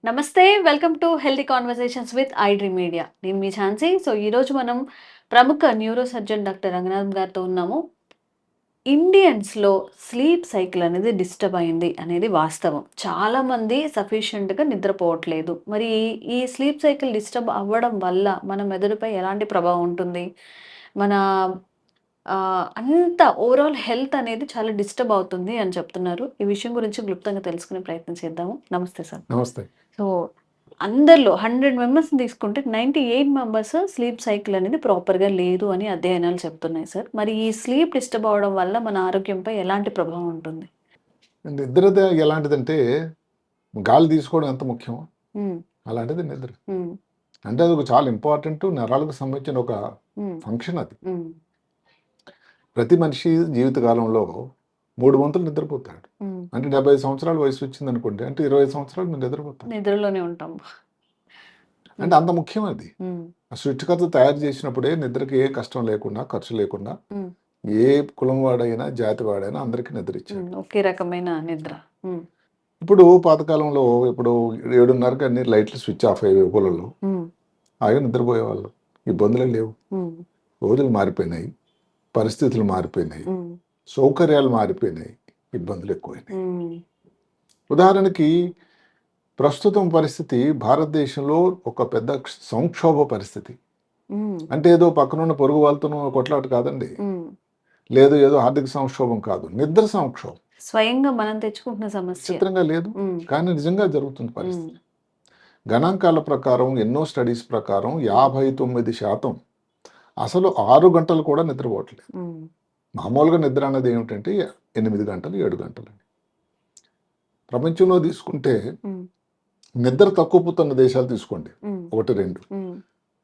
నమస్తే. Welcome to healthy conversations with iDream media. నేను మీ ఝాన్సీ. ఈరోజు మనం ప్రముఖ న్యూరో సర్జన్ డాక్టర్ రంగనాథన్ గారితో ఉన్నాము. ఇండియన్స్‌లో స్లీప్ సైకిల్ అనేది డిస్టర్బ్ అయింది అనేది వాస్తవం. చాలామంది సఫిషియెంట్‌గా నిద్రపోవట్లేదు. మరి ఈ స్లీప్ సైకిల్ డిస్టర్బ్ అవ్వడం వల్ల మన మెదడుపై ఎలాంటి ప్రభావం ఉంటుంది? మన అంతా ఓవరాల్ హెల్త్ అనేది చాలా డిస్టర్బ్ అవుతుంది అని చెప్తున్నారు. ఈ విషయం గురించి క్లుప్తంగా తెలుసుకునే ప్రయత్నం చేద్దాము. నమస్తే సార్. నమస్తే. సో, అందరిలో 100 మెంబర్స్‌ని తీసుకుంటే 98 మెంబర్స్ స్లీప్ సైకిల్ అనేది ప్రాపర్‌గా లేదు అని అధ్యయనాలు చెప్తున్నాయి సార్. మరి ఈ స్లీప్ డిస్టర్బ్ అవ్వడం వల్ల మన ఆరోగ్యంపై ఎలాంటి ప్రభావం ఉంటుంది? నిద్రది ఎలాంటిదంటే, గాలి తీసుకోవడం ఎంత ముఖ్యమో, హ్మ్. అలాంటిది నిద్ర. హ్మ్. అంటే అది ఒక చాలా ఇంపార్టెంట్ నరాలకు సంబంధించిన ఒక హ్మ్. ఫంక్షన్ అది. హ్మ్. ప్రతి మనిషి జీవితకాలంలో 3 వంతులు నిద్రపోతాడు. హ్మ్. అంటే 75 సంవత్సరాల వయసు వచ్చిందనుకోండి, అంటే 20 సంవత్సరాలు మీరు నిద్రపోతారు. నిద్రలోనే ఉంటాం. అంటే అంత ముఖ్యం అది. హ్మ్. ఆ సృష్టికర్త తయారు చేసినప్పుడే నిద్రకి ఏ కష్టం లేకుండా, ఖర్చు లేకుండా, హ్మ్. ఏ కులం వాడైనా, జాతి వాడైనా అందరికీ నిద్ర ఇచ్చాడు. ఒకే రకమైన నిద్ర. హ్మ్. ఇప్పుడు పాతకాలంలో ఇప్పుడు 7:30కి అన్ని లైట్లు స్విచ్ ఆఫ్ అయ్యేవి ఊళ్ళలో. హ్మ్. హాయిగా నిద్రపోయేవాళ్ళు. ఇబ్బందులే లేవు. హ్మ్. రోజులు మారిపోయినాయి. పరిస్థితులు మారిపోయినాయి. హ్మ్. సౌకర్యాలు మారిపోయినాయి. ఇబ్బందులు ఎక్కువైనాయి. హ్మ్. ఉదాహరణకి ప్రస్తుతం పరిస్థితి భారతదేశంలో ఒక పెద్ద సంక్షోభ పరిస్థితి. హ్మ్. అంటే ఏదో పక్కనున్న పొరుగు వాళ్ళతోనూ కొట్లాట కాదండి. హ్మ్. లేదు ఏదో ఆర్థిక సంక్షోభం కాదు. నిద్ర సంక్షోభం. స్వయంగా మనం తెచ్చుకుంటున్న సమస్య. విచిత్రంగా లేదు. హ్మ్. కానీ నిజంగా జరుగుతుంది హ్మ్. పరిస్థితి. గణాంకాల ప్రకారం ఎన్నో స్టడీస్ ప్రకారం 59% అసలు 6 గంటలు కూడా నిద్రపోవట్లేదు. హ్మ్. మామూలుగా నిద్ర అన్నది ఏమిటంటే 8 గంటలు, 7 గంటలండి. ప్రపంచంలో తీసుకుంటే హ్మ్. నిద్ర తక్కువ పోతున్న దేశాలు తీసుకోండి. హ్మ్. 1, 2. హ్మ్.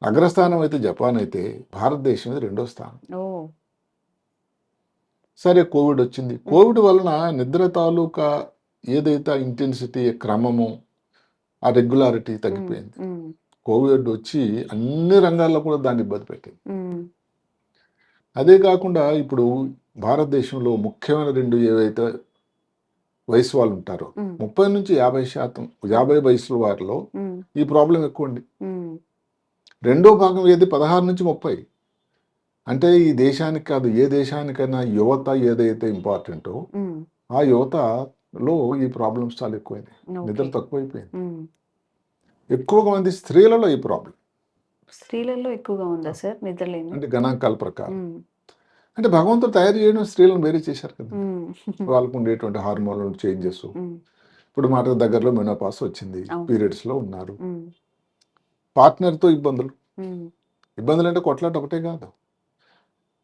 అగ్రస్థానం అయితే జపాన్ అయితే, భారతదేశం ఇది రెండో స్థానం. ఓహ్! సరే కోవిడ్ వచ్చింది. హ్మ్. కోవిడ్ వలన నిద్ర తాలూకా ఏదైతే ఇంటెన్సిటీ, క్రమము, ఆ రెగ్యులారిటీ హ్మ్. తగ్గిపోయింది. హ్మ్. కోవిడ్ వచ్చి అన్ని రంగాల్లో కూడా దాన్ని ఇబ్బంది పెట్టింది. హ్మ్. అదే కాకుండా ఇప్పుడు భారతదేశంలో ముఖ్యమైన 2 ఏవైతే వయసు వాళ్ళు ఉంటారో, హ్మ్. 30-50% 50 వయసుల వారిలో హ్మ్. ఈ ప్రాబ్లమ్ ఎక్కువండి. హ్మ్. రెండో భాగం ఏది 16-30. అంటే ఈ దేశానికి కాదు, ఏ దేశానికైనా యువత ఏదైతే ఇంపార్టెంటో, హ్మ్. ఆ యువతలో ఈ ప్రాబ్లమ్స్ చాలా ఎక్కువైనాయి. నిద్ర ఓకే. తక్కువైపోయింది. హ్మ్. ఎక్కువగా మంది స్త్రీలలో ఈ ప్రాబ్లం. స్త్రీలలో ఎక్కువగా ఉందా సార్ నిద్రలేమి? అంటే గణాంకాల ప్రకారం. హ్మ్. అంటే భగవంతుడు తయారు చేయడం స్త్రీలను వేరే చేశారు కదండీ. హ్మ్. వాళ్ళకు ఉండేటువంటి హార్మోనల్ చేంజెస్. హ్మ్. ఇప్పుడు మాట దగ్గరలో మెనోపాస్ వచ్చింది. అవును. పీరియడ్స్‌లో ఉన్నారు. హ్మ్. పార్ట్నర్‌తో ఇబ్బందులు. హ్మ్. ఇబ్బందులంటే కొట్లాట ఒకటే కాదు.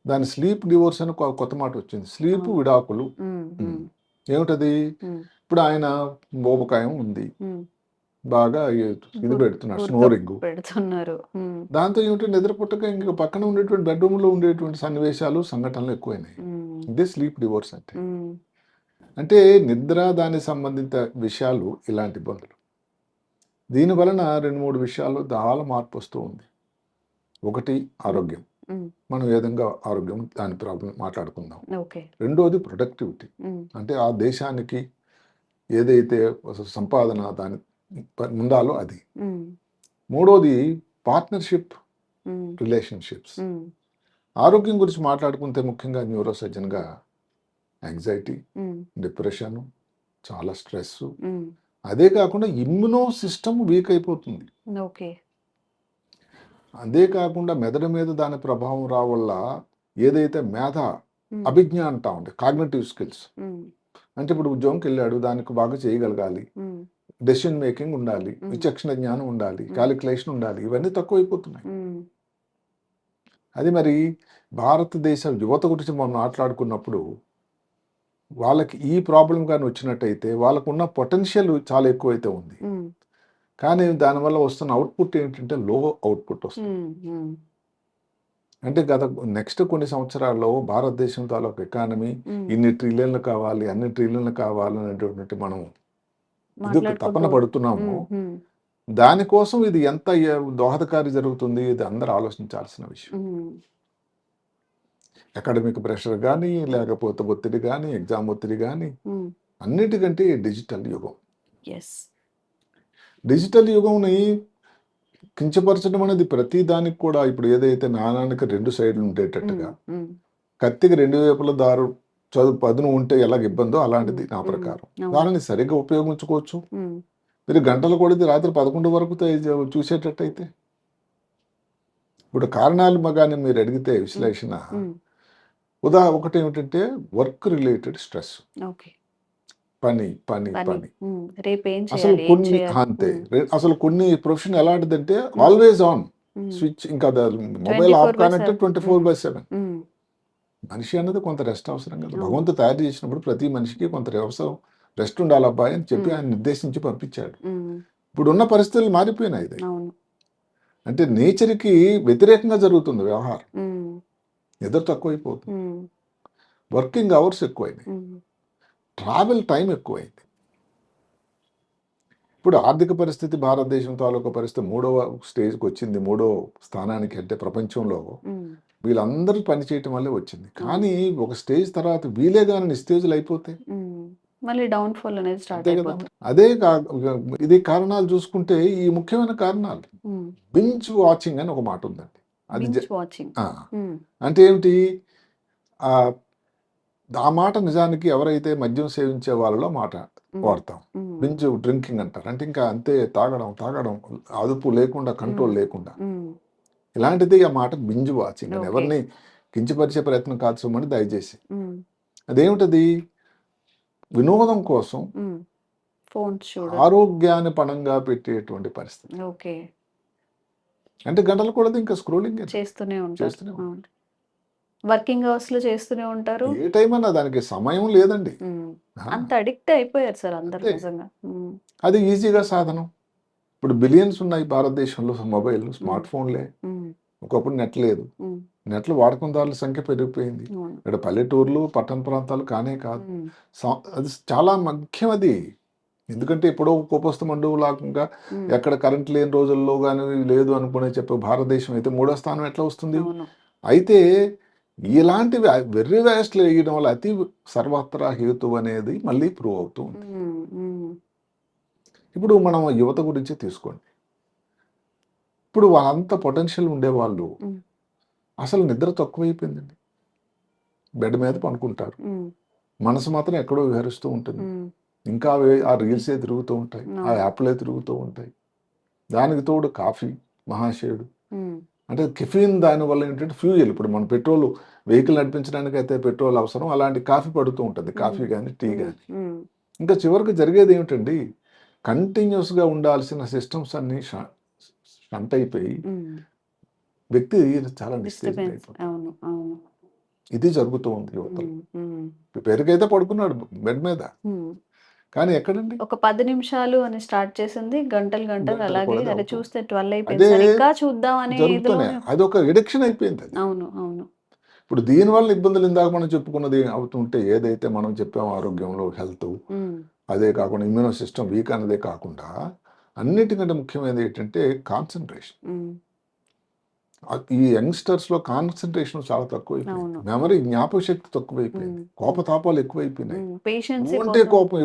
దాని స్లీప్ డివోర్స్ అని కొత్త మాట వచ్చింది. స్లీప్ అవును. విడాకులు. హ్మ్. హ్మ్. హ్మ్. ఏమిటది? హ్మ్. ఇప్పుడు ఆయన ఊబకాయం ఉంది. హ్మ్. బాగా ఇది పెడుతున్నాడు గురక స్నోరింగు. పెడుతున్నారు. హ్మ్. దాంతో ఏమిటి నిద్ర పుట్టక ఇంక పక్కన ఉండేటువంటి బెడ్‌రూమ్‌లో ఉండేటువంటి సన్నివేశాలు, సంఘటనలు ఎక్కువైనాయి. హ్మ్. ఇదే స్లీప్ డివోర్స్ అంటే. హ్మ్. అంటే నిద్ర దానికి సంబంధిత విషయాలు ఇలాంటి ఇబ్బందులు. దీని వలన 2, 3 విషయాల్లో చాలా మార్పొస్తూ ఉంది. ఒకటి హ్మ్. ఆరోగ్యం. హ్మ్. మనం ఏ విధంగా ఆరోగ్యం దాని ప్రాబ్లమ్ మాట్లాడుకుందాం. ఓకే. రెండోది ప్రొడక్టివిటీ. హ్మ్. అంటే ఆ దేశానికి ఏదైతే సంపాదన దాని ఉండాలో అది. హ్మ్. మూడోది పార్ట్నర్‌షిప్ హ్మ్. రిలేషన్‌షిప్స్. హ్మ్. ఆరోగ్యం గురించి మాట్లాడుకుంటే ముఖ్యంగా న్యూరో సర్జన్‌గా యాంగ్జైటీ, హ్మ్. డిప్రెషను, చాలా స్ట్రెస్సు. హ్మ్. అదే కాకుండా ఇమ్యూనో సిస్టమ్ వీక్ అయిపోతుంది. ఓకే. అదే కాకుండా మెదడు మీద దాని ప్రభావం రావల్ల ఏదైతే హ్మ్. అభిజ్ఞ అంటామండి. Cognitive skills. హ్మ్. అంటే ఇప్పుడు ఉద్యోగంకెళ్ళాడు. దానికి బాగా చేయగలగాలి. హ్మ్. డెసిషన్ మేకింగ్ ఉండాలి. హ్మ్. విచక్షణ జ్ఞానం ఉండాలి. హ్మ్. కాలిక్యులేషన్ ఉండాలి. ఇవన్నీ తక్కువైపోతున్నాయి. హ్మ్. అది మరి భారతదేశ యువత గురించి మనం మాట్లాడుకున్నప్పుడు వాళ్ళకి ఈ ప్రాబ్లమ్ గాని వచ్చినట్టయితే వాళ్ళకున్న పొటెన్షియల్ చాలా ఎక్కువైతే ఉంది. హ్మ్. కానీ దానివల్ల వస్తున్న అవుట్‌పుట్ ఏంటంటే లో అవుట్‌పుట్ వస్తుంది. హ్మ్. హ్మ్. అంటే నెక్స్ట్ కొన్ని సంవత్సరాల్లో భారతదేశం తాలూకు ఎకానమీ హ్మ్. ఇన్ని ట్రిలియన్‌లు కావాలి, అన్ని ట్రిలియన్‌లు కావాలి అనేటువంటి మనం తపన మాట్లాడుకుంటూ పడుతున్నామో, హ్మ్. హ్మ్. దానికోసం ఇది ఎంత దోహదకారి జరుగుతుంది ఇది అందరూ ఆలోచించాల్సిన విషయం. హ్మ్. అకాడమిక్ ప్రెషర్ గానీ, లేకపోతే ఒత్తిడి గానీ, ఎగ్జామ్ ఒత్తిడి గానీ, హ్మ్. అన్నిటికంటే డిజిటల్ యుగం. యెస్. డిజిటల్ యుగంని కించపరచడం అనేది ప్రతి దానికి కూడా ఇప్పుడు ఏదైతే నాణానికి 2 సైడ్లు ఉండేటట్టుగా కత్తికి 2 వైపుల దారు పదును ఉంటే ఎలాగ ఇబ్బందో అలాంటిది నా ప్రకారం. దానిని సరిగ్గా ఉపయోగించుకోవచ్చు. మీరు గంటల కొడితే రాత్రి 11 వరకు చూసేటట్టయితే ఇప్పుడు కారణాలు కానీ మీరు అడిగితే విశ్లేషణ ఒకటి ఏమిటంటే వర్క్ రిలేటెడ్ స్ట్రెస్, పని పని పని అసలు కొన్ని అంతే. అసలు కొన్ని ప్రొఫెషన్ ఎలాంటిదంటే ఆల్వేస్ ఆన్ స్విచ్, ఇంకా మొబైల్ ఆఫ్ కానంటే 24/7. మనిషి అన్నది కొంత రెస్ట్ అవసరం కదా. భగవంతుడు తయారు చేసినప్పుడు ప్రతి మనిషికి కొంత అవసరం, రెస్ట్ ఉండాలి అబ్బాయి అని చెప్పి ఆయన నిర్దేశించి పంపించాడు. ఇప్పుడు ఉన్న పరిస్థితులు మారిపోయినాయి. ఇది అంటే నేచర్కి వ్యతిరేకంగా జరుగుతుంది వ్యవహారం. నిద్ర తక్కువైపోతుంది, వర్కింగ్ అవర్స్ ఎక్కువైనాయి, ట్రావెల్ టైం ఎక్కువైంది. ఇప్పుడు ఆర్థిక పరిస్థితి భారతదేశం తాలూకా పరిస్థితి 3వ స్టేజ్కి వచ్చింది, 3వ స్థానానికి. అంటే ప్రపంచంలో వీళ్ళందరూ పనిచేయటం వల్లే వచ్చింది. కానీ ఒక స్టేజ్ తర్వాత వీలే కానీ నిస్తేజులు అయిపోతే మళ్ళీ డౌన్ఫాల్ అనేది స్టార్ట్ అయిపోతుంది. అదే ఇది కారణాలు చూసుకుంటే ఈ ముఖ్యమైన కారణాలు బింజ్ వాచింగ్ అని ఒక మాట ఉందండి. అది అంటే ఏమిటి? ఆ మాట నిజానికి ఎవరైతే మద్యం సేవించే వాళ్ళలో మాట వాడతాం. బింజ్ డ్రింకింగ్ అంటారు. అంటే ఇంకా అంతే, తాగడం అదుపు లేకుండా, కంట్రోల్ లేకుండా. ఇలాంటిది ఆ మాట బింజ్ వాచింగ్ అని. ఎవరిని కించపరిచే ప్రయత్నం కాదు సుమని దయచేసి. అదేమిటది? వినోదం కోసం ఆరోగ్యాన్ని పణంగా పెట్టేటువంటి పరిస్థితి. అంటే గంటలు కూడా ఇంకా స్క్రోలింగ్ చేస్తూనే ఉంటారు. వర్కింగ్ అవర్స్ లో చేస్తూనే ఉంటారు. ఏ టైం అన్నా దానికి సమయం లేదండి. అంత అడిక్ట్ అయిపోయారు సార్ అందరూ నిజంగా. అది ఈజీగా సాధనం. ఇప్పుడు బిలియన్స్ ఉన్నాయి భారతదేశంలో మొబైల్, స్మార్ట్ ఫోన్లే. ఒకప్పుడు నెట్ లేదు. నెట్లు వాడకందారుల సంఖ్య పెరిగిపోయింది. ఇక్కడ పల్లెటూర్లు, పట్టణ ప్రాంతాలు కానే కాదు. అది చాలా ముఖ్యం అది. ఎందుకంటే ఎప్పుడో కోపస్తు మండువు లాగా ఎక్కడ కరెంట్ లేని రోజుల్లో కానీ లేదు అనుకునే చెప్పే భారతదేశం అయితే 3వ స్థానం ఎట్లా వస్తుంది? అయితే ఇలాంటివి వెర్రి వ్యాస్ట్లు వేయడం వల్ల అతి సర్వత్రా హేతు అనేది మళ్ళీ ప్రూవ్ అవుతూ ఉంది. ఇప్పుడు మనం యువత గురించి తీసుకోండి. ఇప్పుడు వాళ్ళంత పొటెన్షియల్ ఉండేవాళ్ళు అసలు నిద్ర తక్కువైపోయిందండి. బెడ్ మీద పనుకుంటారు, మనసు మాత్రం ఎక్కడో విహరిస్తూ ఉంటుంది. ఇంకా ఆ రీల్సే తిరుగుతూ ఉంటాయి, ఆ యాప్లే తిరుగుతూ ఉంటాయి. దానికి తోడు కాఫీ మహాశయుడు. అంటే కెఫీన్ దానివల్ల ఏంటంటే ఫ్యూయల్. ఇప్పుడు మన పెట్రోల్ వెహికల్ నడిపించడానికి అయితే పెట్రోల్ అవసరం, అలాంటి కాఫీ పడుతూ ఉంటుంది, కాఫీ కానీ టీ కానీ. ఇంకా చివరికి జరిగేది ఏమిటండి? కంటిన్యూస్గా ఉండాల్సిన సిస్టమ్స్ అన్ని షంట్ అయిపోయి వ్యక్తి చాలా నిస్తేజ్ అయిపోతుంది. ఇది జరుగుతూ ఉంది యువతలో. పేరుకైతే పడుకున్నాడు బెడ్ మీద, కానీ ఎక్కడండి? ఒక 10 నిమిషాలు అని స్టార్ట్ చేసింది గంటలు అలాగే. అరే చూస్తే 12 అయిపోయింది, ఇంకా చూద్దాం అని అది ఒక ఎడిక్షన్ అయిపోయింది. అవును. ఇప్పుడు దీనివల్ల ఇబ్బందులు ఇందాక మనం చెప్పుకున్నది అవుతుంటే, ఏదైతే మనం చెప్పామో ఆరోగ్యంలో హెల్త్, అదే కాకుండా ఇమ్యూనో సిస్టమ్ వీక్ అన్నదే కాకుండా అన్నిటికంటే ముఖ్యమైనది ఏంటంటే కాన్సన్ట్రేషన్. ఈ యంగ్స్టర్స్లో కాన్సన్ట్రేషన్ చాలా తక్కువైపోయింది. మెమరీ, జ్ఞాపక శక్తి తక్కువైపోయింది, కోపతాపాలు ఎక్కువైపోయినాయి, అంటే కోపం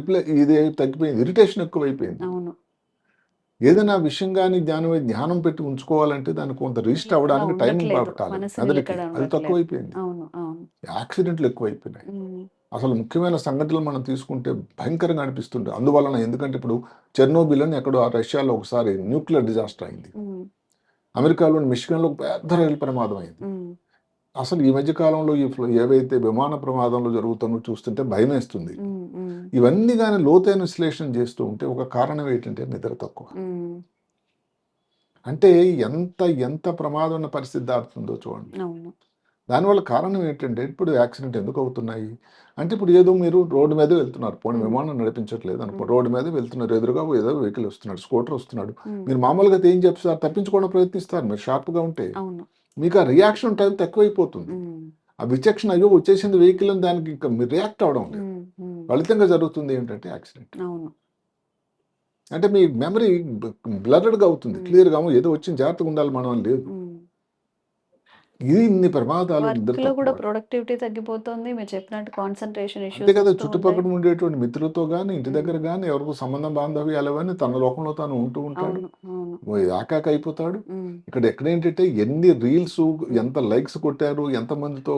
ఇది తగ్గిపోయింది, ఇరిటేషన్ ఎక్కువైపోయింది. ఏదైనా విషయం కానీ ధ్యానం పెట్టి ఉంచుకోవాలంటే దానికి కొంత రిజిస్టర్ అవ్వడానికి టైం పట్టాలి. అది తక్కువైపోయింది. యాక్సిడెంట్లు ఎక్కువైపోయినాయి. అసలు ముఖ్యమైన సంఘటనలు మనం తీసుకుంటే భయంకరంగా అనిపిస్తుంది. అందువలన ఎందుకంటే ఇప్పుడు చెర్నోబిల్ అని ఎక్కడో రష్యాలో ఒకసారి న్యూక్లియర్ డిజాస్టర్ అయింది. అమెరికాలోని మిషిగన్లో పెద్ద రైలు ప్రమాదం అయింది. అసలు ఈ మధ్య కాలంలో ఏవైతే విమాన ప్రమాదంలో జరుగుతానో చూస్తుంటే భయం వేస్తుంది. ఇవన్నీ కానీ లోతైన విశ్లేషణ చేస్తూ ఉంటే ఒక కారణం ఏంటంటే నిద్ర తక్కువ. అంటే ఎంత ప్రమాదం ఉన్న పరిస్థితి దాటుతుందో చూడండి. దానివల్ల కారణం ఏంటంటే ఇప్పుడు యాక్సిడెంట్ ఎందుకు అవుతున్నాయి అంటే, ఇప్పుడు ఏదో మీరు రోడ్డు మీద వెళ్తున్నారు, పోనీ విమానం నడిపించట్లేదు అనుకో, రోడ్డు మీద వెళ్తున్నారు, ఎదురుగా ఏదో వెహికల్ వస్తున్నాడు, స్కూటర్ వస్తున్నాడు, మీరు మామూలుగా ఏం చెప్తారు? తప్పించుకోవడం ప్రయత్నిస్తారు. మీరు షార్ప్గా ఉంటే మీకు ఆ రియాక్షన్ టైం తక్కువైపోతుంది. ఆ విచక్షణ, అయ్యో వచ్చేసింది వెహికల్ అని దానికి ఇంకా మీరు రియాక్ట్ అవడం లేదు. ఫలితంగా జరుగుతుంది ఏంటంటే యాక్సిడెంట్. అంటే మీ మెమరీ బ్లర్డ్గా అవుతుంది, క్లియర్గా ఏదో వచ్చిన జాగ్రత్తగా ఉండాలి మనం లేదు. ఇది ఇన్ని ప్రమాదాలు వర్క్ నిద్ర లో కూడా తక్కువ. ప్రొడక్టివిటీ తగ్గిపోతుంది. మీరు చెప్పినట్టు కాన్సంట్రేషన్ అంతే ఇష్యూస్ కదా, వస్తూ ఉంటాయి. చుట్టుపక్కల ఉండేటువంటి మిత్రులతో కానీ ఇంటి ఉమ్, దగ్గర కానీ ఎవరికి సంబంధ బాంధవ్యాలు అవన్నీ తన లోకంలో తాను ఉంటూ ఉంటాడు, అవును, అవును. ఏకాక అయిపోతాడు. ఉమ్, ఇక్కడ ఎక్కడేంటంటే ఎన్ని రీల్స్, ఎంత లైక్స్ కొట్టారు, ఎంతమందితో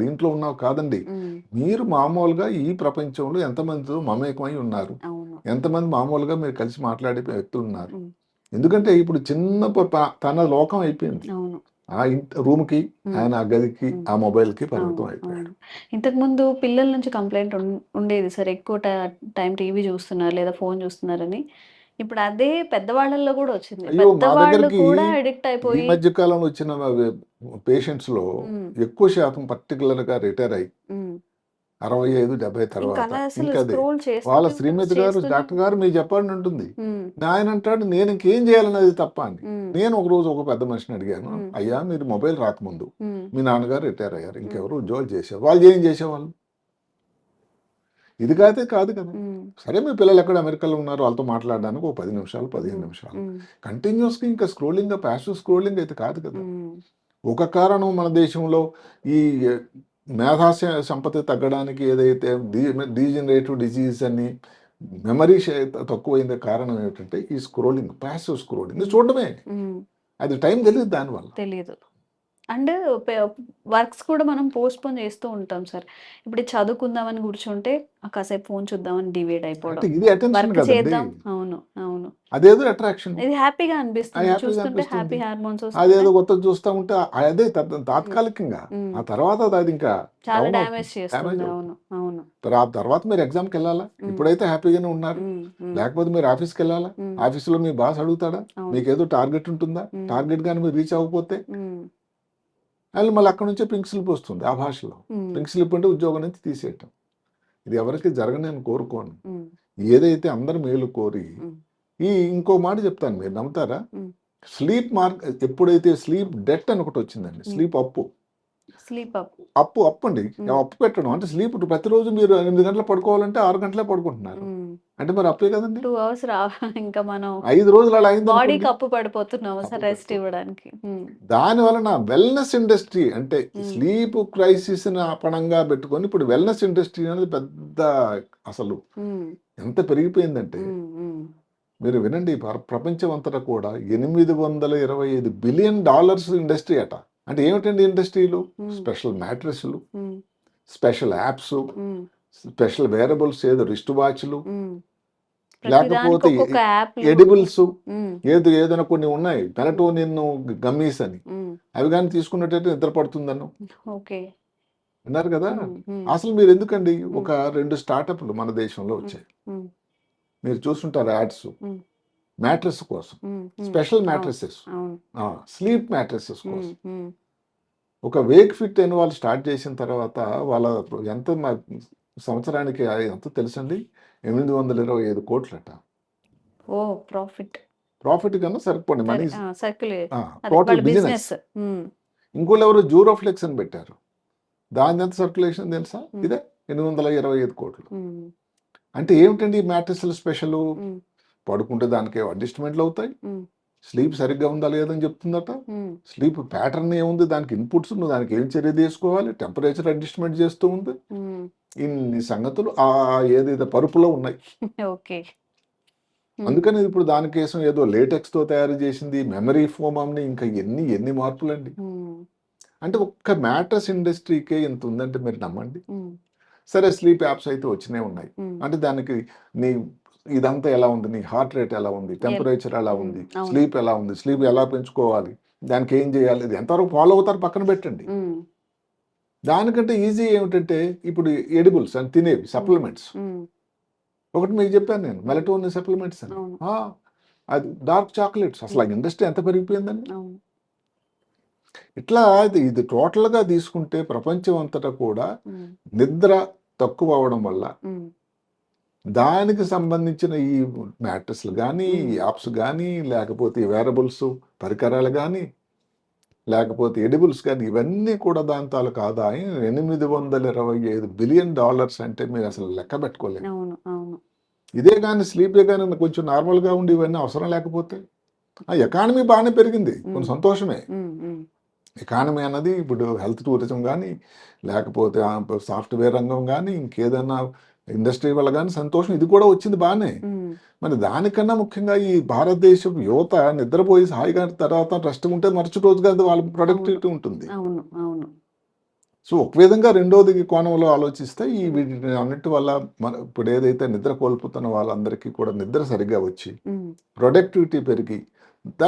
దీంట్లో ఉన్నావు కాదండి. ఉమ్, మీరు మామూలుగా ఈ ప్రపంచంలో ఎంతమందితో మమేకమై ఉన్నారు, అవును. ఎంతమంది మామూలుగా మీరు కలిసి మాట్లాడే వ్యక్తులు ఉన్నారు. ఉమ్, ఎందుకంటే ఇప్పుడు చిన్న తన లోకం అయిపోయింది. అవును. ఆ రూమ్కి, ఉమ్, ఆయన ఆ గదికి, ఉమ్, ఆ మొబైల్కి పరిమితం అవును, అయిపోయాడు. అవును. ఇంతకుముందు పిల్లల నుంచి కంప్లైంట్ ఉండేది సార్, ఎక్కువ టైం టీవీ చూస్తున్నారు లేదా ఫోన్ చూస్తున్నారని. ఇప్పుడు అదే పెద్దవాళ్ళల్లో కూడా వచ్చింది. అయ్యో, మా పెద్దవాళ్ళు దగ్గరికి కూడా అడిక్ట్ ఈ అయిపోయి. మధ్య కాలంలో వచ్చిన పేషెంట్స్లో ఉమ్, ఎక్కువ శాతం పర్టికులర్గా రిటైర్ అయ్యి ఉమ్. 65-70 ఇంకా తర్వాత అలా అసలు ఇంకా అదే స్క్రోల్ వాళ్ళ చేస్తూనే ఉంటారు, శ్రీమతి గారు, చేస్తూనే డాక్టర్ గారు మీరు చెప్పండి ఉంటుంది. ఉమ్, ఆయన అంటాడు నేను ఇంకేం చేయాలన్నది తప్ప అని. ఉమ్, నేను ఒక రోజు ఒక పెద్ద మనిషిని అడిగాను, ఉమ్, అయ్యా మీరు మొబైల్ రాకముందు ఉమ్, మీ నాన్నగారు రిటైర్ అయ్యారు, ఉమ్, ఇంకెవరు ఉద్యోగాలు చేసేవారు, వాళ్ళు ఏం చేసేవాళ్ళు? ఇది కాదే కాదు కదా. ఉమ్, సరే మీ పిల్లలు ఎక్కడ అమెరికాలో ఉన్నారు, వాళ్ళతో మాట్లాడడానికి ఒక 10 నిమిషాలు 15 ఉమ్, నిమిషాలు ఉమ్, కంటిన్యూస్గా ఇంకా స్క్రోలింగ్, ప్యాసివ్ స్క్రోలింగ్ అయితే కాదు కదా. ఉమ్, ఒక కారణం మన దేశంలో ఈ మేధా సంపత్తి తగ్గడానికి ఏదైతే డీజనరేటివ్ డిజీజ్ అని మెమరీ తక్కువైంది కారణం ఏమిటంటే ఈ స్క్రోలింగ్, ప్యాసివ్ స్క్రోలింగ్ ఉమ్, చూడడమే. ఉమ్. అది టైం తెలియదు దానివల్ల. తెలీదు. అండ్ వర్క్స్ కూడా మనం పోస్ట్‌పోన్ చేస్తూ ఉంటాం సార్. ఇప్పుడు ఇది చదువుకుందామని కూర్చుంటే కాసేపు ఫోన్ చూద్దామని డివైడ్ అయిపోవడం. అంటే ఇది అటెన్షన్ వర్క్ కదండి, చేద్దాం. అవును, అవును. అదేదో అట్రాక్షన్, ఇది హ్యాపీగా ఆ అనిపిస్తుంది. హ్యాపీగా చూస్తుంటే అనిపిస్తుంది. హ్యాపీ హార్మోన్స్ అదేదో వస్తున్నాయి. కొత్తది చూస్తూ ఉంటే అదే హ్మ్. తాత్కాలికంగా, హ్మ్. ఆ తర్వాత అది ఇంకా చాలా డౌన్ డ్యామేజ్ అవుతుంది, డ్యామేజ్ చేస్తుంది. అవును, అవుతుంది. అవును. ఆ తర్వాత మీరు ఎగ్జామ్కి వెళ్ళాలా, హ్మ్. ఇప్పుడైతే హ్యాపీగానే ఉన్నారు. హ్మ్. హ్మ్. లేకపోతే మీరు ఆఫీస్కి వెళ్ళాలా, హ్మ్. ఆఫీస్లో మీ బాస్ అడుగుతాడా, అవును. మీకేదో టార్గెట్ ఉంటుందా, హ్మ్. టార్గెట్ కానీ మీరు రీచ్ అవ్వకపోతే హ్మ్. వాళ్ళు మళ్ళీ అక్కడ నుంచే పింక్ స్లిప్ వస్తుంది ఆ భాషలో. హ్మ్. పింక్ స్లిప్ అంటే ఉద్యోగం నుంచి తీసేయటం. ఇది ఎవరికి జరగని కోరుకోను. హ్మ్. ఏదైతే అందరు మేలు కోరి హ్మ్. ఇంకో మాట చెప్తాను, మీరు నమ్ముతారా? హ్మ్. స్లీప్ మార్క్, ఎప్పుడైతే స్లీప్ డెట్ అని ఒకటి వచ్చిందండి, హ్మ్. స్లీప్ అప్పు. Sleep up. అప్పు అండి, హ్మ్. అప్పు పెట్టడం అంటే స్లీప్ ప్రతిరోజు మీరు 8 గంటలు పడుకోవాలంటే 6 గంటలే పడుకుంటున్నారు, హ్మ్. అంటే మరి అప్పే కదండి. 2 అవర్స్ ఇంకా మనం 5 రోజులు అలా అయిందనుకోండి, బాడీకి అప్పు పడిపోతున్నాము అప్పు సార్ రెస్ట్ పడిపోతుంది. ఇవ్వడానికి. హ్మ్. దాని వలన వెల్నెస్ ఇండస్ట్రీ అంటే హ్మ్. స్లీప్ క్రైసిస్ పణంగా పెట్టుకొని ఇప్పుడు వెల్నెస్ ఇండస్ట్రీ అనేది పెద్ద అసలు హ్మ్. ఎంత పెరిగిపోయిందంటే, హ్మ్. హ్మ్. మీరు వినండి, ప్రపంచం అంతటా కూడా $825 బిలియన్ ఇండస్ట్రీ అట. అంటే ఏమిటండి ఇండస్ట్రీలు? హ్మ్. స్పెషల్ మ్యాట్రెస్లు, హ్మ్. స్పెషల్ స్పెషల్ యాప్స్, హ్మ్. స్పెషల్ వేరబుల్స్, ఏదో రిస్ట్ వాచ్లు, హ్మ్. ప్రతిదానికి లేకపోతే ఒక్కొక్క యాప్‌లు. ఎడిబుల్స్, హ్మ్. ఏదైనా కొన్ని ఉన్నాయి మెలటోనిన్ గమ్మీస్ అని, హ్మ్. అవి కానీ తీసుకున్నట్టయితే నిద్ర పడుతుందను ఓకే. విన్నారు కదా. హ్మ్. హ్మ్. అసలు మీరు ఎందుకండి, హ్మ్. ఒక 2 స్టార్టప్లు మన దేశంలో హ్మ్. వచ్చాయి, హ్మ్. మీరు చూస్తుంటారు యాడ్స్, హ్మ్. మ్యాట్రెస్ కోసం, హ్మ్. హ్మ్. స్పెషల్ అవును, మ్యాట్రెసెస్, అవును. స్లీప్ మ్యాట్రెసెస్ హ్మ్. కోసం. హ్మ్. ఒక వేక్ ఫిట్ అని వాళ్ళు స్టార్ట్ చేసిన తర్వాత వాళ్ళ ఎంత సంవత్సరానికి ఎంత తెలుసండి, 825 కోట్లట. ఓహ్! ప్రాఫిట్. ప్రాఫిట్ కన్నా సరిపోండి సరే. Money, circulate. అదే టోటల్ వాళ్ళ బిజినెస్. బిజినెస్. హ్మ్. ఇంకోళ్ళు ఎవరు జూరోఫ్లెక్స్ అని పెట్టారు, దాని ఎంత సర్క్యులేషన్ తెలుసా, హ్మ్. ఇదే 825 కోట్లు. హ్మ్. అంటే ఏమిటండి మ్యాట్రెస్ల స్పెషల్? హ్మ్. పడుకుంటే దానికి అడ్జస్ట్మెంట్లు అవుతాయి, హ్మ్. స్లీప్ సరిగ్గా ఉందా లేదని చెప్తుందట, హ్మ్. స్లీప్ ప్యాటర్న్ ఏముంది, దానికి ఇన్పుట్స్, నువ్వు దానికి ఏం చర్య తీసుకోవాలి, టెంపరేచర్ అడ్జస్ట్మెంట్ చేస్తూ ఉంది, హ్మ్. ఇన్ని సంగతులు ఏదైతే పరుపులో ఉన్నాయి. ఓకే. హ్మ్. అందుకని ఇప్పుడు దానికోసం ఏదో లేటెక్స్తో తయారు చేసింది, మెమరీ ఫోమ్ అని, ఇంకా ఎన్ని ఎన్ని మార్పులండి. హ్మ్. అంటే ఒక్క మ్యాట్రస్ ఇండస్ట్రీకే ఇంత ఉందంటే మీరు నమ్మండి. హ్మ్. సరే, స్లీప్ యాప్స్ అయితే వచ్చినే ఉన్నాయి. హ్మ్. అంటే దానికి నీ ఇదంతా ఎలా ఉంది, నీ హార్ట్ రేట్ ఎలా ఉంది, టెంపరేచర్ ఎలా హ్మ్. ఉంది, అవును. స్లీప్ ఎలా ఉంది, స్లీప్ ఎలా పెంచుకోవాలి, దానికి ఏం చేయాలి, ఇది ఎంతవరకు ఫాలో అవుతారు పక్కన పెట్టండి. హ్మ్. దానికంటే ఈజీ ఏమిటంటే ఇప్పుడు ఎడిబుల్స్ అని తినేవి హ్మ్. సప్లిమెంట్స్. హ్మ్. ఒకటి మీకు చెప్పాను నేను, హ్మ్. మెలటోనిన్ సప్లిమెంట్స్ అని. అవును, అది డార్క్ చాక్లెట్స్, అసలు ఆ హ్మ్. ఇండస్ట్రీ ఎంత పెరిగిపోయిందండి. అవును. ఇట్లా ఇది టోటల్గా తీసుకుంటే ప్రపంచం అంతటా కూడా హ్మ్. నిద్ర తక్కువ అవడం వల్ల హ్మ్. దానికి సంబంధించిన ఈ మ్యాట్రెస్లు కానీ, ఈ హ్మ్. యాప్స్ కానీ, లేకపోతే ఈ వేరబుల్స్ పరికరాలు కానీ, లేకపోతే ఎడిబుల్స్ కానీ, ఇవన్నీ కూడా దాని తాలూకు ఆదాయం $825 బిలియన్ అంటే మీరు అసలు లెక్క పెట్టుకోలేరు. అవును, అవును. ఇదే కానీ స్లీపే కానీ కొంచెం నార్మల్గా ఉండి ఇవన్నీ అవసరం లేకపోతే ఆ ఎకానమీ బాగానే పెరిగింది, హ్మ్. కొంచెం సంతోషమే. హ్మ్. హ్మ్. ఎకానమీ అన్నది ఇప్పుడు హెల్త్ టూరిజం కానీ, లేకపోతే సాఫ్ట్వేర్ రంగం కానీ, ఇంకేదన్నా ఇండస్ట్రీ వల్ల కానీ సంతోషం, ఇది కూడా వచ్చింది బాగానే. మరి దానికన్నా ముఖ్యంగా ఈ భారతదేశం యువత నిద్రపోయి హాయిగా తర్వాత రెస్ట్ ఉంటే మరుసటి రోజు కాదు వాళ్ళ ప్రొడక్టివిటీ ఉంటుంది. అవును అవును సో ఒక విధంగా రెండోది కోణంలో ఆలోచిస్తే ఈ వీటి అన్నిటి వల్ల ఇప్పుడు ఏదైతే నిద్ర కోల్పోతున్న వాళ్ళందరికీ కూడా నిద్ర సరిగ్గా వచ్చి ప్రొడక్టివిటీ పెరిగి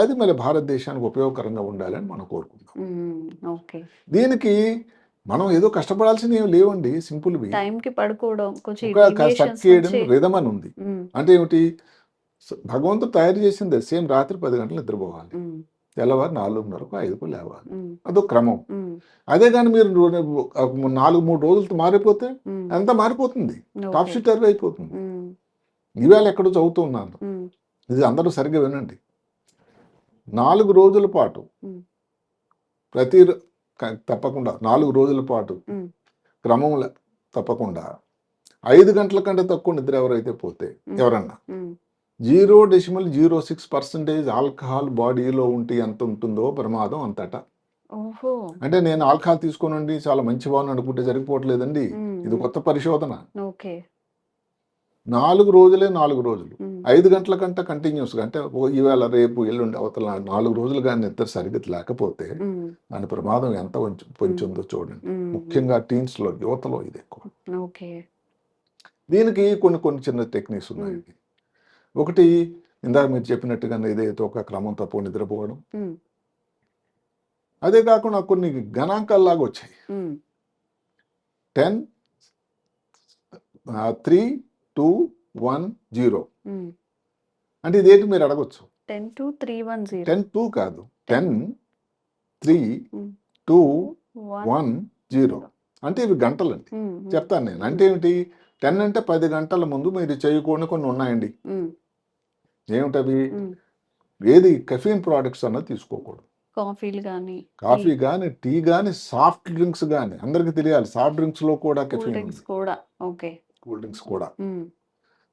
అది మరి భారతదేశానికి ఉపయోగకరంగా ఉండాలని మనం కోరుకుందాం. ఓకే. దీనికి మనం ఏదో కష్టపడాల్సిన ఏమి లేవండి, సింపుల్వి. టైంకి పడుకోవడం, కొంచెం ఒక deviations సర్కేడియన్ వచ్చి రిథమ్ అని ఉంది. అంటే ఏమిటి, భగవంతుడు తయారు చేసింది సేమ్ రాత్రి 10 గంటలు నిద్రపోవాలి, తెల్లవారు 4:30కు 5కు లేవాలి, అదో క్రమం. అదే కానీ మీరు 4-3 రోజులతో మారిపోతే అంతా మారిపోతుంది, టాప్ షీట్ అయిపోతుంది. ఈవేళ ఎక్కడో చదువుతూ ఉన్నాను, ఇది అందరూ సరిగ్గా వినండి. 4 రోజుల పాటు తప్పకుండా 4 రోజుల పాటు క్రమంలో తప్పకుండా 5 గంటల కంటే తక్కువ నిద్ర ఎవరైతే పోతే ఎవరన్నా 0.06% ఆల్కహాల్ బాడీలో ఉంటే ఎంత ఉంటుందో ప్రమాదం అంతటా. అంటే నేను ఆల్కహాల్ తీసుకోనండి చాలా మంచివాడిని అనుకుంటే సరిపోవట్లేదండి, ఇది కొత్త పరిశోధన. 4 రోజులే 4 రోజులు 5 గంటల కంటే కంటిన్యూస్గా, అంటే ఈవేళ రేపు ఎల్లుండి అవతల 4 రోజులు కానీ నిద్ర సరిగ్గా లేకపోతే దాని ప్రమాదం ఎంత పొంచుందో చూడండి. ముఖ్యంగా టీన్స్లో, యువతలో ఇది ఎక్కువ. దీనికి కొన్ని చిన్న టెక్నిక్స్ ఉన్నాయి. ఒకటి ఇందాక మీరు చెప్పినట్టుగా ఏదైతే ఒక క్రమం తప్పు నిద్రపోవడం, అదే కాకుండా కొన్ని గణాంకాల్లాగా వచ్చాయి. 10, 3, 2, 1, 0 అంటే ఇదేంటి మీరు అడగొచ్చు. 10, 2 కాదు, 10, 3, 2, 1, 0 అంటే ఇవి గంటలండి. చెప్తాను నేను. అంటే ఏమిటి, 10 అంటే 10 గంటల ముందు మీరు చేయకూడని కొన్ని ఉన్నాయండి. ఏమిటవి, ఏది కెఫీన్ ప్రోడక్ట్స్ అన్నది తీసుకోకూడదు. కాఫీ కానీ, టీ కానీ, సాఫ్ట్ డ్రింక్స్ కానీ, అందరికి తెలియాలి సాఫ్ట్ డ్రింక్స్ లో కూడా కెఫీన్, కూల్ డ్రింక్స్ కూడా.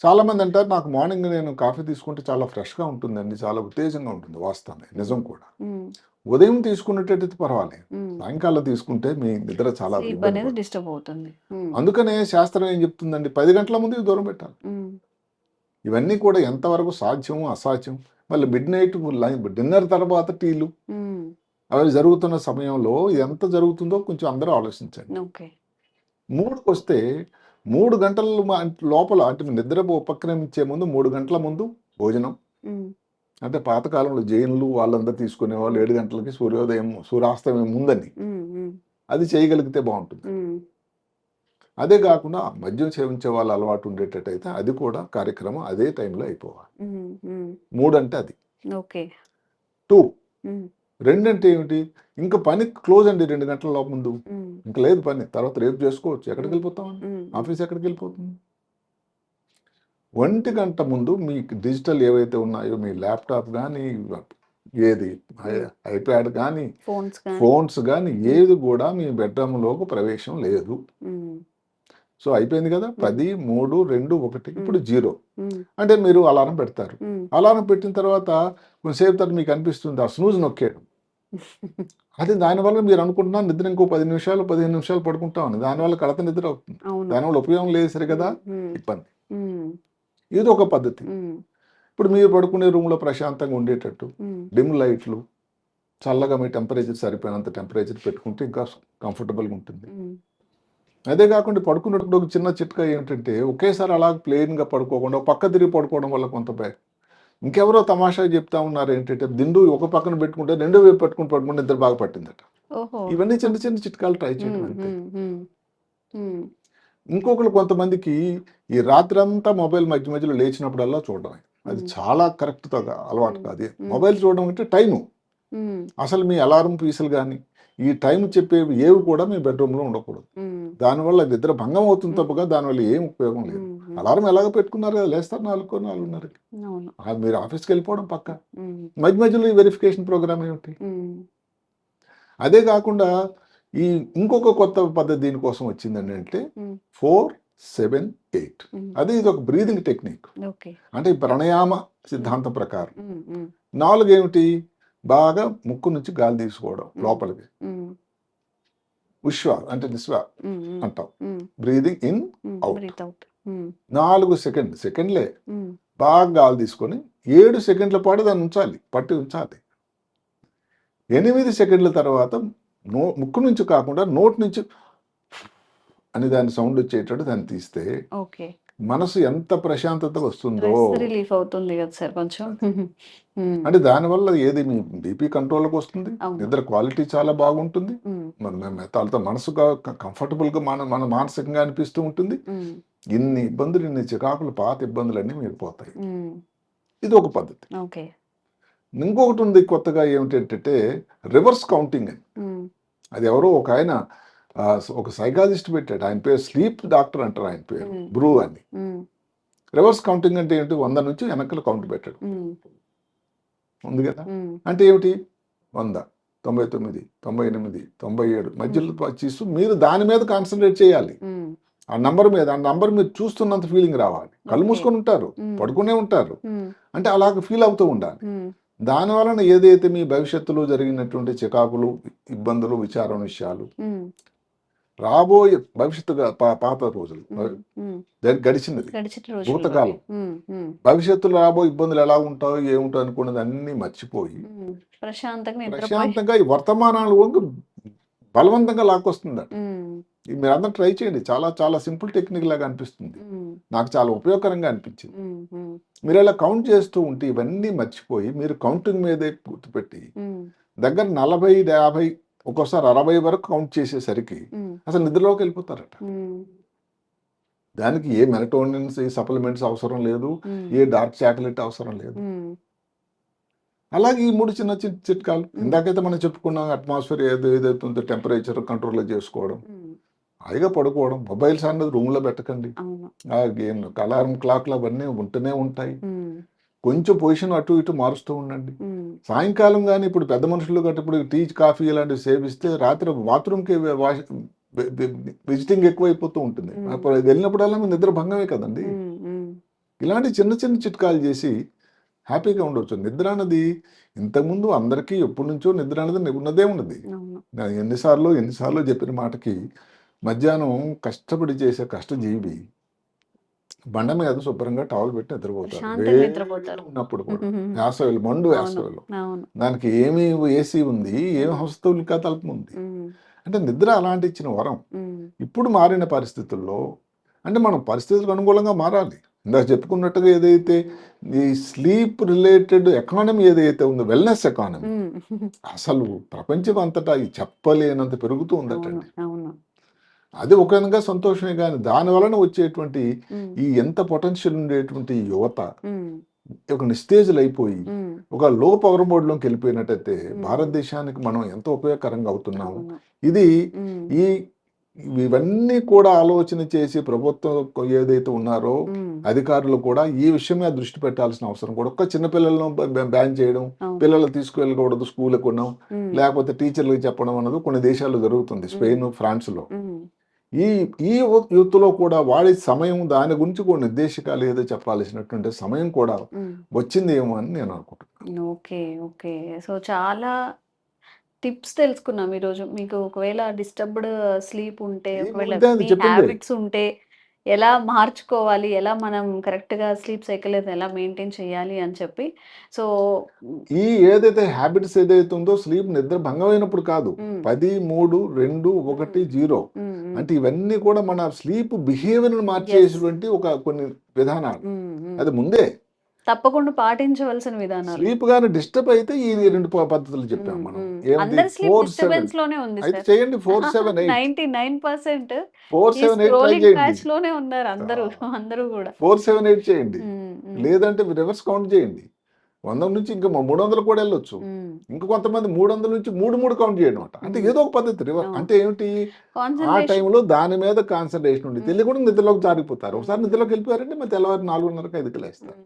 చాలా మంది అంటారు నాకు మార్నింగ్ నేను కాఫీ తీసుకుంటే చాలా ఫ్రెష్గా ఉంటుందండి, చాలా ఉత్తేజంగా ఉంటుంది. వాస్తవమే, నిజం కూడా. ఉదయం తీసుకున్నట్టయితే పర్వాలేదు, సాయంకాలం తీసుకుంటే మీ నిద్ర చాలా డిస్టర్బ్ అవుతుంది. అందుకనే శాస్త్రం ఏం చెప్తుందండి, 10 గంటల ముందు ఇవి దూరం పెట్టాలి. ఇవన్నీ కూడా ఎంతవరకు సాధ్యం అసాధ్యం. మళ్ళీ మిడ్ నైట్ డిన్నర్ తర్వాత టీలు అవి జరుగుతున్న సమయంలో ఎంత జరుగుతుందో కొంచెం అందరూ ఆలోచించండి. 3కి వస్తే 3 గంటల లోపల, అంటే నిద్ర ఉపక్రమించే ముందు 3 గంటల ముందు భోజనం. అంటే పాతకాలంలో జైన్లు వాళ్ళందరూ తీసుకునేవాళ్ళు 7 గంటలకి సూర్యాస్తమయం ముందని, అది చేయగలిగితే బాగుంటుంది. అదే కాకుండా మద్యం సేవించే వాళ్ళు అలవాటు ఉండేటట్టయితే అది కూడా కార్యక్రమం అదే టైంలో అయిపోవాలి. 3 అంటే అది. 2 అంటే ఏమిటి, ఇంకా పని క్లోజ్ అండి 2 గంటల ముందు, ఇంకా లేదు పని, తర్వాత రేపు చేసుకోవచ్చు. ఎక్కడికి వెళ్ళిపోతామండి, ఆఫీస్ ఎక్కడికి వెళ్ళిపోతుంది. 1 గంట ముందు మీ డిజిటల్ ఏవైతే ఉన్నాయో, మీ ల్యాప్టాప్ కానీ, ఏది ఐప్యాడ్ కానీ, ఫోన్స్ కానీ, ఏది కూడా మీ బెడ్రూమ్లోకి ప్రవేశం లేదు. సో అయిపోయింది కదా, 10, 3, 2, 1 ఇప్పుడు 0 అంటే మీరు అలారం పెడతారు. అలారం పెట్టిన తర్వాత కొంతసేపు తర్వాత మీకు అనిపిస్తుంది ఆ స్నూజ్ నొక్కేయడం. అది దానివల్ల మీరు అనుకుంటున్నారు నిద్ర ఇంకో 10 నిమిషాలు 15 నిమిషాలు పడుకుంటామని, దానివల్ల కడత నిద్ర అవుతుంది. దానివల్ల ఉపయోగం లేదు సరే కదా, ఇబ్బంది. ఇది ఒక పద్ధతి. ఇప్పుడు మీరు పడుకునే రూమ్లో ప్రశాంతంగా ఉండేటట్టు డిమ్ లైట్లు, చల్లగా మీ టెంపరేచర్ సరిపోయినంత టెంపరేచర్ పెట్టుకుంటే ఇంకా కంఫర్టబుల్గా ఉంటుంది. అదే కాకుండా పడుకున్నప్పుడు ఒక చిన్న చిట్కా ఏంటంటే, ఒకేసారి అలా ప్లెయిన్గా పడుకోకుండా పక్క తిరిగి పడుకోవడం వల్ల కొంత ఇంకెవరో తమాషా చెప్తా ఉన్నారు ఏంటంటే, దిండు ఒక పక్కన పెట్టుకుంటే 2 వైపు పట్టుకుని పడుకుంటే నిద్ర బాగా పట్టిందట. ఇవన్నీ చిన్న చిన్న చిట్కాలు ట్రై చేయడం అంతే. ఇంకొకరు కొంతమందికి ఈ రాత్రి అంతా మొబైల్ మధ్యలో లేచినప్పుడల్లా చూడడం, అది చాలా కరెక్ట్ అలవాటు కాదు. మొబైల్ చూడడం అంటే టైము, అసలు మీ అలారం పీసులు కానీ ఈ టైం చెప్పేవి ఏవి కూడా మీ బెడ్రూమ్లో ఉండకూడదు. దానివల్ల నిద్ర భంగం అవుతుంది తప్పగా దానివల్ల ఏం ఉపయోగం లేదు. అలారం ఎలాగ పెట్టుకున్నారు కదా, లేస్తారు 4:30కి, మీరు ఆఫీస్కి వెళ్ళిపోవడం పక్క. మధ్యలో ఈ వెరిఫికేషన్ ప్రోగ్రామ్ ఏమిటి. అదే కాకుండా ఈ ఇంకొక కొత్త పద్ధతి దీనికోసం వచ్చిందండి, అంటే 4-7-8 అది ఇది ఒక బ్రీదింగ్ టెక్నిక్. అంటే ప్రాణాయామ సిద్ధాంతం ప్రకారం 4 ఏమిటి, బాగా ముక్కు నుంచి గాలి తీసుకోవడం లోపలికి, ఉశ్వాస అంటే నిశ్వాస అంటాం, breathing in out, breath out. 4 సెకండ్లే బాగా గాలి తీసుకొని 7 సెకండ్ల పాటు దాన్ని ఉంచాలి, పట్టి ఉంచాలి. 8 సెకండ్ల తర్వాత ముక్కు నుంచి కాకుండా నోటి నుంచి అని దాని సౌండ్ వచ్చేటట్టు దాన్ని తీస్తే ఓకే. మనసు ఎంత ప్రశాంతత వస్తుందో. స్ట్రెస్ రిలీఫ్ అవుతుంది కదా సార్ కొంచెం. అంటే దానివల్ల ఏది మీ బీపీ కంట్రోల్కి వస్తుంది, అవును. నిద్ర క్వాలిటీ చాలా బాగుంటుంది, వాళ్ళతో మనసుగా కంఫర్టబుల్గా మన మానసికంగా అనిపిస్తూ ఉంటుంది. ఇన్ని ఇబ్బందులు, ఇన్ని చికాకులు, పాత ఇబ్బందులన్నీ మీరు పోతాయి. ఇది ఒక పద్ధతి. ఓకే. ఇంకొకటి ఉంది కొత్తగా, ఏమిటంటే రివర్స్ కౌంటింగ్ అని. అది ఎవరో ఒక ఆయన ఒక సైకాలజిస్ట్ పెట్టాడు, ఆయన పేరు స్లీప్ డాక్టర్ అంటారు, ఆయన పేరు బ్రూ అని. రివర్స్ కౌంటింగ్ అంటే ఏంటి? 100 నుంచి వెనకలు కౌంట్ పెట్టాడు ఉంది కదా. అంటే ఏమిటి? 100, 99, 98, 97 మధ్యలో చూస్తూ మీరు దాని మీద కాన్సన్ట్రేట్ చేయాలి, ఆ నంబర్ మీద. ఆ నంబర్ మీరు చూస్తున్నంత ఫీలింగ్ రావాలి. కళ్ళు మూసుకొని ఉంటారు, పడుకునే ఉంటారు, అంటే అలాగ ఫీల్ అవుతూ ఉండాలి. దాని వలన ఏదైతే మీ భవిష్యత్తులో జరిగినటువంటి చికాకులు, ఇబ్బందులు, విచారం విషయాలు, రాబోయే భవిష్యత్తుగా పాత రోజులు గడిచినది, భూతకాలం, భవిష్యత్తులో రాబోయే ఇబ్బందులు ఎలా ఉంటాయో ఏముంటాయో అనుకున్నది అన్ని మర్చిపోయి ప్రశాంతంగా ఈ వర్తమానాలు బలవంతంగా లాక్కొస్తుందట. మీరు అందరూ ట్రై చేయండి, చాలా చాలా సింపుల్ టెక్నిక్ లాగా అనిపిస్తుంది, నాకు చాలా ఉపయోగకరంగా అనిపించింది. మీరు ఇలా కౌంట్ చేస్తూ ఉంటే ఇవన్నీ మర్చిపోయి మీరు కౌంటింగ్ మీదే గుర్తుపెట్టి దగ్గర 40, 50, ఒక్కోసారి 60 వరకు కౌంట్ చేసేసరికి అసలు నిద్రలోకి వెళ్ళిపోతారట. దానికి ఏ మెలటోనిన్స్, ఏ సప్లిమెంట్స్ అవసరం లేదు, ఏ డార్క్ చాక్లెట్ అవసరం లేదు. అలాగే ఈ 3 చిన్న చిట్కాలు ఇందాకైతే మనం చెప్పుకున్నాం. అట్మాస్ఫియర్ ఏదైతే ఉందో టెంపరేచర్ కంట్రోల్లో చేసుకోవడం, హాయిగా పడుకోవడం, మొబైల్స్ అన్నది రూమ్లో పెట్టకండి, గేమ్ అలారం క్లాక్లు అవన్నీ ఉంటూనే ఉంటాయి, కొంచెం పొజిషన్ అటు ఇటు మారుస్తూ ఉండండి. సాయంకాలం కానీ ఇప్పుడు పెద్ద మనుషులు ఇప్పుడు టీ, కాఫీ ఇలాంటివి సేవిస్తే రాత్రి బాత్రూమ్కి విజిటింగ్ ఎక్కువైపోతూ ఉంటుంది. వెళ్ళినప్పుడల్లా మీ నిద్ర భంగమే కదండి. ఇలాంటి చిన్న చిన్న చిట్కాలు చేసి హ్యాపీగా ఉండవచ్చు. నిద్ర అన్నది ఇంతకుముందు అందరికీ ఎప్పటి నుంచో నిద్ర అనేది ఉన్నదే ఉన్నది. ఎన్నిసార్లు చెప్పిన మాటకి మధ్యాహ్నం కష్టపడి చేసే కష్టజీవి బండ మీద శుభ్రంగా టవల్ పెట్టి నిద్రపోతారు ఉన్నప్పుడు కూడా. వేసవిలో, మండు వేసవిలో దానికి ఏమి ఏసీ ఉంది, ఏమి హస్తవులికా తలుపు ఉంది. అంటే నిద్ర అలాంటి ఇచ్చిన వరం. ఇప్పుడు మారిన పరిస్థితుల్లో అంటే మనం పరిస్థితులకు అనుకూలంగా మారాలి. ఇందాక చెప్పుకున్నట్టుగా ఏదైతే ఈ స్లీప్ రిలేటెడ్ ఎకానమీ ఏదైతే ఉందో, వెల్నెస్ ఎకానమీ, అసలు ప్రపంచం అంతటా చెప్పలేనంత పెరుగుతూ ఉందటండి. అది ఒక విధంగా సంతోషమే, కానీ దాని వలన వచ్చేటువంటి ఈ ఎంత పొటెన్షియల్ ఉండేటువంటి యువత ఒక నిస్తేజులు అయిపోయి ఒక లో పవర్ మోడ్లోకి వెళ్ళిపోయినట్టయితే భారతదేశానికి మనం ఎంతో ఉపయోగకరంగా అవుతున్నాము. ఇది ఇవన్నీ కూడా ఆలోచన చేసి ప్రభుత్వం ఏదైతే ఉన్నారో అధికారులు కూడా ఈ విషయం మీద దృష్టి పెట్టాల్సిన అవసరం కూడా. ఒక్క చిన్నపిల్లలను బ్యాన్ చేయడం, పిల్లలు తీసుకువెళ్ళకూడదు స్కూల్కి కొన్నాం, లేకపోతే టీచర్లకు చెప్పడం అన్నది కొన్ని దేశాల్లో జరుగుతుంది, స్పెయిన్, ఫ్రాన్స్లో. ఈ యూత్లో కూడా వాడి సమయం, దాని గురించి కూడా నిర్దేశకాలు ఏదో చెప్పాల్సినటువంటి సమయం కూడా వచ్చింది ఏమో అని నేను అనుకుంటున్నాను. ఓకే. సో చాలా టిప్స్ తెలుసుకున్నాం ఈరోజు. మీకు ఒకవేళ డిస్టర్బ్డ్ స్లీప్ ఉంటే, ఒకవేళ మీ హ్యాబిట్స్ ఉంటే ఎలా మార్చుకోవాలి, ఎలా మనం కరెక్ట్గా స్లీప్ సైకిల్ ఎలా మెయింటైన్ చేయాలి అని చెప్పి. సో ఈ ఏదైతే హ్యాబిట్స్ ఏదైతే ఉందో స్లీప్ నిద్ర భంగమైనప్పుడు కాదు, 10, 3, 2, 1, 0 అంటే ఇవన్నీ కూడా మన స్లీప్ బిహేవియర్ మార్చేటువంటి కొన్ని విధానాలు. అది ముందే తప్పకుండా పాటించవలసిన విధానాలు. స్లీప్ గాని డిస్టర్బ్ అయితే ఈ 2 పద్ధతులు చెప్పాం మనం. అందరి స్లీప్ డిస్టర్బెన్స్ లోనే ఉంది అయితే చేయండి. 4-7-8 99% 4-7-8 ట్రై చేయండి. బ్యాచ్ లోనే ఉన్నారు అందరూ కూడా. 4-7-8 చేయండి, లేదంటే రివర్స్ కౌంట్ చేయండి. 100 నుంచి ఇంకా 300 కూడా వెళ్ళొచ్చు. ఇంకా కొంతమంది 300 నుంచి 3 కౌంట్ చేయడం అంట. అంటే ఏదో ఒక పద్ధతి రివర్స్. అంటే ఏమిటి, ఆ టైంలో దాని మీద కాన్సన్ట్రేషన్ ఉండి తెలియకుండా నిద్రలోకి జారిపోతారు. ఒకసారి నిద్రలోకి వెళ్ళిపోయారంటే మరి తెల్లవారు 4:30కి 5కి లేస్తారు.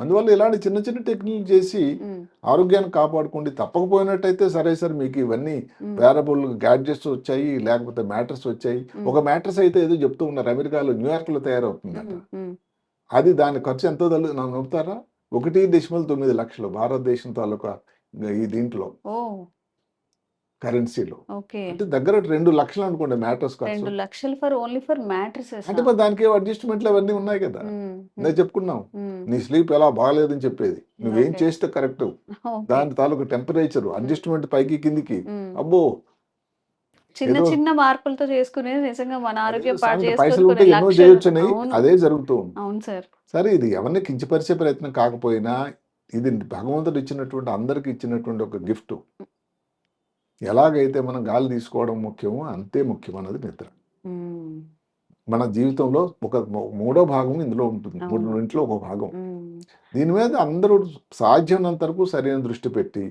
అందువల్ల ఇలాంటి చిన్న చిన్న టెక్నిక్ చేసి ఆరోగ్యాన్ని కాపాడుకోండి. తప్పకపోయినట్టయితే సరే మీకు ఇవన్నీ వేరబుల్ గ్యాడ్జెట్స్ వచ్చాయి, లేకపోతే మ్యాట్రస్ వచ్చాయి. ఒక మ్యాట్రస్ అయితే ఏదో చెప్తూ ఉన్నారు, అమెరికాలో, న్యూయార్క్లో తయారవుతుందట. అది దాని ఖర్చు ఎంతో నమ్ముతారా? 1.9 లక్షలు భారతదేశం తాలూకా ఈ దీంట్లో ఓ కరెన్సీలో. ఓకే. అంటే దగ్గర 2 లక్షలు అనుకోండి మ్యాట్రెస్ ఖర్చు. 2 లక్షలు ఫర్ ఓన్లీ ఫర్ మ్యాట్రిసెస్. అంటే మరి దానికి అడ్జస్ట్మెంట్లు అవన్నీ ఉన్నాయి కదా. నేను చెప్పుకున్నాం నీ స్లీప్ ఎలా బాగాలేదని చెప్పేది, నువ్వేం ఓకే. చేస్తే కరెక్ట్, ఓకే. దాని తాలూకు టెంపరేచర్ అడ్జస్ట్మెంట్ పైకి కిందికి, అబ్బో చిన్న ఏదో చిన్న మార్పులతో చేసుకునేది నిజంగా మన ఆరోగ్యం పాడు సామెత పైసలు ఉంటే చేసుకొని ఎన్నో లక్షలు. చేయొచ్చని అవును. అదే జరుగుతూ ఉంది. అవును సార్. సరే ఇది ఎవరిని కించపరిచే ప్రయత్నం కాకపోయినా ఇది భగవంతుడు ఇచ్చినటువంటి అందరికి ఇచ్చినటువంటి ఒక గిఫ్ట్. ఎలాగైతే మనం గాలి తీసుకోవడం ముఖ్యమో అంతే ముఖ్యం అన్నది నిద్ర. మ్మ్. మన జీవితంలో ఒక మూడో భాగం ఇందులో ఉంటుంది, అవును. మూడింట్లో ఒక భాగం. మ్మ్. దీని మీద అందరూ సాధ్యమైనంత వరకు సరైన దృష్టి పెట్టి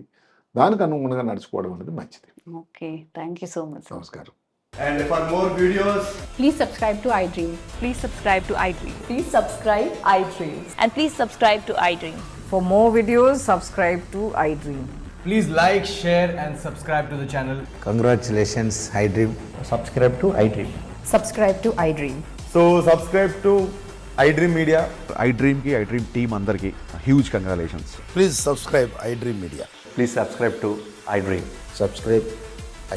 దానికి అనుగుణంగా నడుచుకోవడం అనేది మంచిది. Okay, thank you so much. నమస్కారం. And for more videos, Please subscribe to iDream. Please subscribe to iDream. Please subscribe iDream. And please subscribe to iDream. For more videos, subscribe to iDream. please like, share, and subscribe to the channel. Congratulations, iDream. subscribe to iDream. Subscribe to iDream. So subscribe to iDream Media. iDream ki iDream team అందరికి huge congratulations. Please subscribe iDream Media. Please subscribe to iDream. Subscribe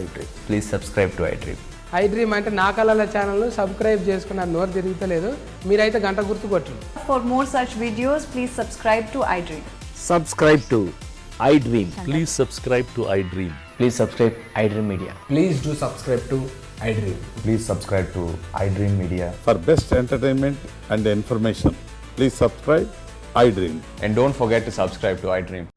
iDream. Please subscribe to iDream. iDream అంటే నా కళల channel subscribe చేసుకున్న నోరు తిరుగుతలేదు, మీరైతే గంట గుర్తు కొట్టండి. For more such videos, please subscribe to iDream. Subscribe to iDream. Please subscribe to iDream. Please subscribe iDream Media. Please do subscribe to iDream. Please subscribe to iDream Media. For best entertainment and information, please subscribe iDream. And don't forget to subscribe to iDream.